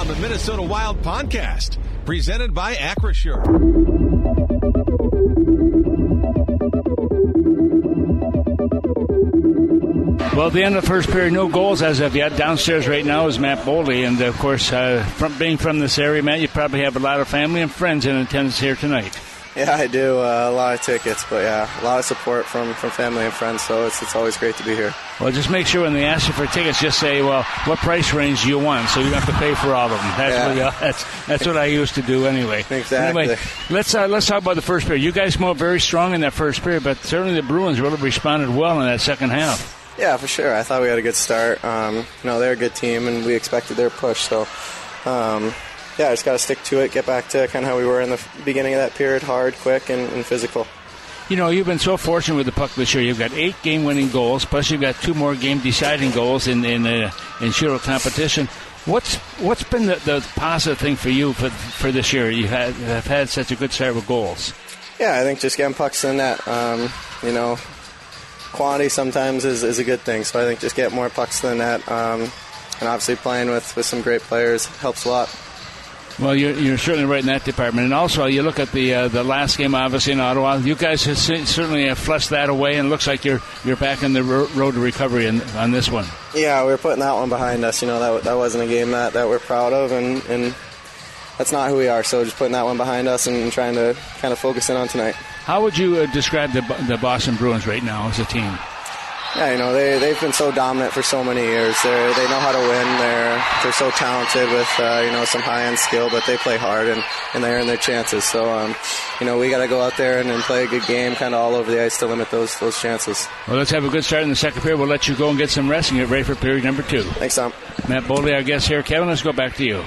the Minnesota Wild podcast, presented by Acrisure. Well, at the end of the first period, no goals as of yet. Downstairs right now is Matt Boldy. And, of course, being from this area, Matt, you probably have a lot of family and friends in attendance here tonight. Yeah, I do. A lot of tickets, but, yeah, a lot of support from family and friends, so it's always great to be here. Well, just make sure when they ask you for tickets, just say, well, what price range do you want? So you don't have to pay for all of them. That's what I used to do anyway. Exactly. Anyway, let's talk about the first period. You guys came out very strong in that first period, but certainly the Bruins really responded well in that second half. Yeah, for sure. I thought we had a good start. They're a good team, and we expected their push. So, I just got to stick to it, get back to kind of how we were in the beginning of that period, hard, quick, and physical. You know, you've been so fortunate with the puck this year. You've got 8 game-winning goals, plus you've got 2 more game-deciding goals in shootout competition. What's been the positive thing for you for this year? You have had such a good start with goals. Yeah, I think just getting pucks in that, quantity sometimes is a good thing. So I think just get more pucks than that, and obviously playing with some great players helps a lot. Well, you're certainly right in that department. And also, you look at the last game, obviously, in Ottawa. You guys have certainly flushed that away, and it looks like you're back on the road to recovery on this one. Yeah, we're putting that one behind us. That wasn't a game that we're proud of, and that's not who we are. So just putting that one behind us and trying to kind of focus in on tonight. How would you describe the Boston Bruins right now as a team? Yeah, they've been so dominant for so many years. They know how to win. They're so talented with some high-end skill, but they play hard and they earn their chances. So we got to go out there and play a good game, kind of all over the ice to limit those chances. Well, let's have a good start in the second period. We'll let you go and get some rest and get ready for period number 2. Thanks, Tom. Matt Boldy, our guest here. Kevin, let's go back to you.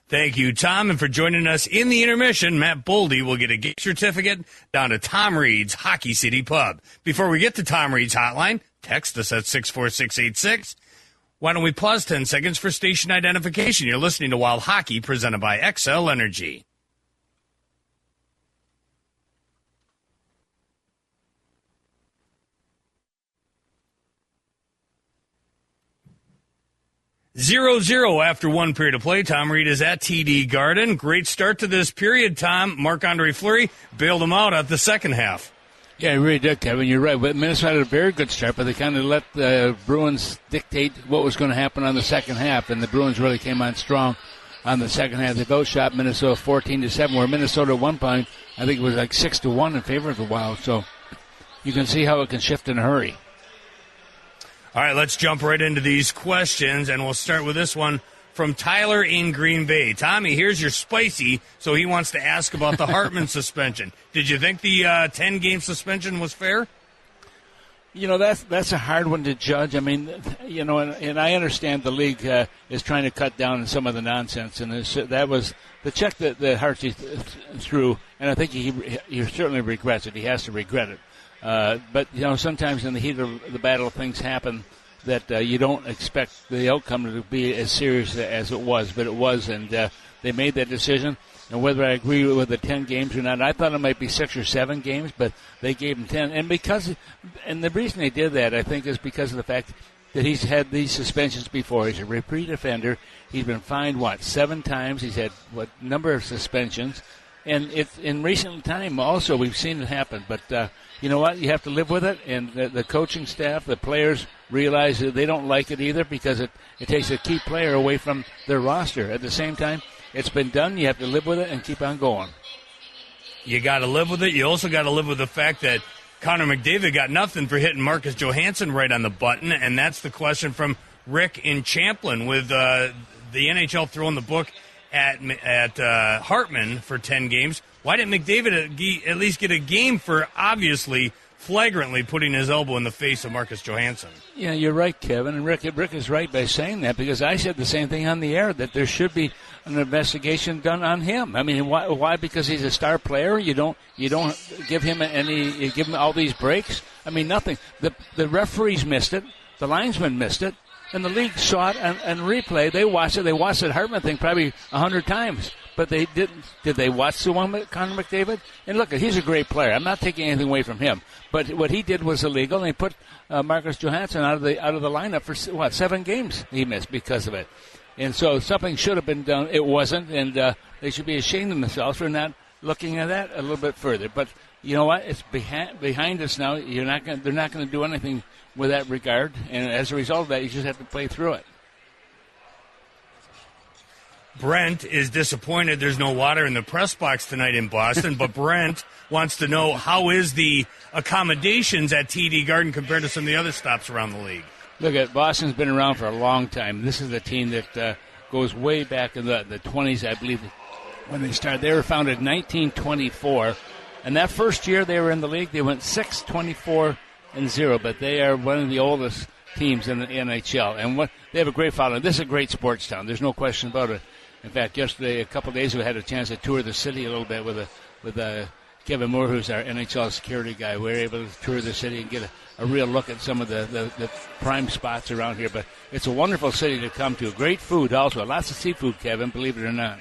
Thank you, Tom, and for joining us in the intermission. Matt Boldy will get a gift certificate down to Tom Reid's Hockey City Pub. Before we get to Tom Reid's hotline, text us at 64686. Why don't we pause 10 seconds for station identification? You're listening to Wild Hockey, presented by XL Energy. Zero after one period of play. Tom Reid is at TD Garden. Great start to this period, Tom. Marc-Andre Fleury bailed him out at the second half. Yeah, he really did, Kevin. You're right. But Minnesota had a very good start, but they kind of let the Bruins dictate what was going to happen on the second half, and the Bruins really came on strong on the second half. They outshot Minnesota 14-7, where Minnesota at one point, I think it was like 6-1 in favor of the Wild. So you can see how it can shift in a hurry. All right, let's jump right into these questions, and we'll start with this one from Tyler in Green Bay. Tommy, here's your spicy, so he wants to ask about the Hartman suspension. Did you think the 10-game suspension was fair? That's a hard one to judge. I mean, and I understand the league is trying to cut down on some of the nonsense, and that was the check that Hartsey threw, and I think he certainly regrets it. He has to regret it. But sometimes in the heat of the battle, things happen that you don't expect the outcome to be as serious as it was. But it was, and they made that decision. And whether I agree with the 10 games or not, I thought it might be 6 or 7 games, but they gave him 10. And the reason they did that, I think, is because of the fact that he's had these suspensions before. He's a repeat offender. He's been fined, 7 times. He's had, number of suspensions. And it's in recent time also we've seen it happen. But you know what? You have to live with it. And the coaching staff, the players realize that they don't like it either because it takes a key player away from their roster. At the same time, it's been done. You have to live with it and keep on going. You got to live with it. You also got to live with the fact that Connor McDavid got nothing for hitting Marcus Johansson right on the button. And that's the question from Rick in Champlin with the NHL throwing the book at Hartman for 10 games. Why didn't McDavid at least get a game for obviously flagrantly putting his elbow in the face of Marcus Johansson? Yeah, you're right, Kevin. And Rick is right by saying that because I said the same thing on the air, that there should be an investigation done on him. I mean, why? Because he's a star player. You don't give him you give him all these breaks. I mean, nothing. The referees missed it. The linesmen missed it. And the league saw it and replay. They watched it. They watched the Hartman thing probably 100 times. But they didn't. Did they watch the one with Connor McDavid? And look, he's a great player. I'm not taking anything away from him. But what he did was illegal, and he put Marcus Johansson out of the lineup for 7 games he missed because of it. And so something should have been done. It wasn't, and they should be ashamed of themselves for not looking at that a little bit further. But you know what? It's behind us now. They're not going to do anything with that regard, and as a result of that, you just have to play through it. Brent is disappointed there's no water in the press box tonight in Boston, but Brent wants to know how is the accommodations at TD Garden compared to some of the other stops around the league. Look, Boston's been around for a long time. This is a team that goes way back in the 20s, I believe, when they started. They were founded in 1924, and that first year they were in the league, they went 6-24-0, but they are one of the oldest teams in the NHL, and they have a great following. This is a great sports town. There's no question about it. In fact, yesterday, a couple of days ago, I had a chance to tour the city a little bit with Kevin Moore, who's our NHL security guy. We were able to tour the city and get a real look at some of the prime spots around here. But it's a wonderful city to come to. Great food also. Lots of seafood, Kevin, believe it or not.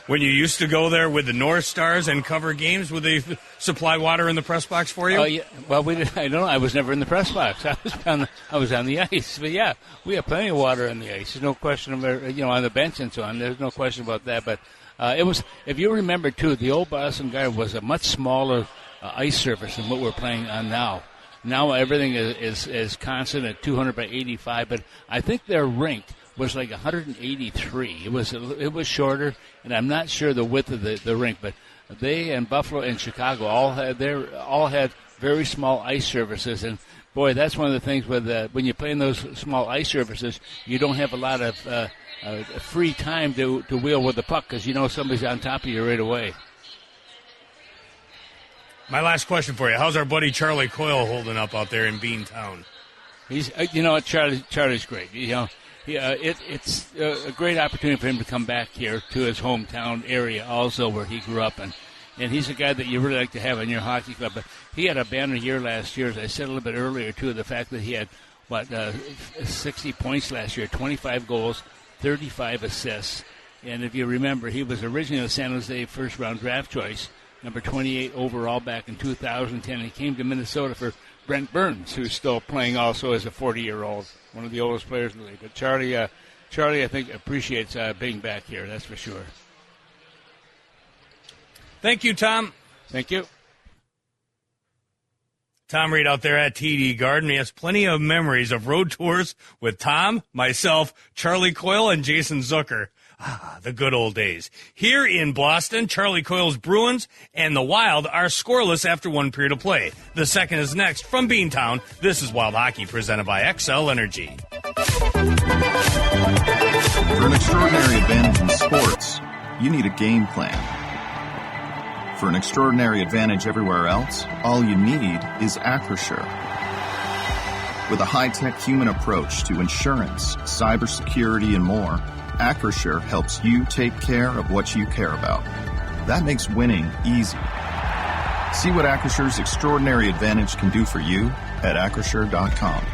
When you used to go there with the North Stars and cover games, would they supply water in the press box for you? Oh, yeah. Well, we did. I don't know. I was never in the press box. I was on the ice. But yeah, we have plenty of water on the ice. There's no question about on the bench and so on. There's no question about that. But it was, if you remember too, the old Boston Garden was a much smaller ice surface than what we're playing on now. Now everything is constant at 200 by 85. But I think their rink was like 183. It was shorter, and I'm not sure the width of the rink, but they and Buffalo and Chicago all had very small ice surfaces, and boy, that's one of the things with when you play in those small ice surfaces, you don't have a lot of free time to wheel with the puck because somebody's on top of you right away. My last question for you: how's our buddy Charlie Coyle holding up out there in Beantown? He's, Charlie's great. It's a great opportunity for him to come back here to his hometown area also where he grew up. And he's a guy that you really like to have in your hockey club. But he had a banner year last year, as I said a little bit earlier, too, the fact that he had, 60 points last year, 25 goals, 35 assists. And if you remember, he was originally a San Jose first-round draft choice, number 28 overall back in 2010. He came to Minnesota for Brent Burns, who's still playing also as a 40-year-old, one of the oldest players in the league. But Charlie, I think, appreciates being back here, that's for sure. Thank you, Tom. Thank you. Tom Reid out there at TD Garden. He has plenty of memories of road tours with Tom, myself, Charlie Coyle, and Jason Zucker. Ah, the good old days. Here in Boston, Charlie Coyle's Bruins and the Wild are scoreless after one period of play. The second is next from Beantown. This is Wild Hockey presented by XL Energy. For an extraordinary advantage in sports, you need a game plan. For an extraordinary advantage everywhere else, all you need is Acrisure. With a high-tech human approach to insurance, cybersecurity, and more, Acrisure helps you take care of what you care about. That makes winning easy. See what Acrisure's extraordinary advantage can do for you at Acrisure.com.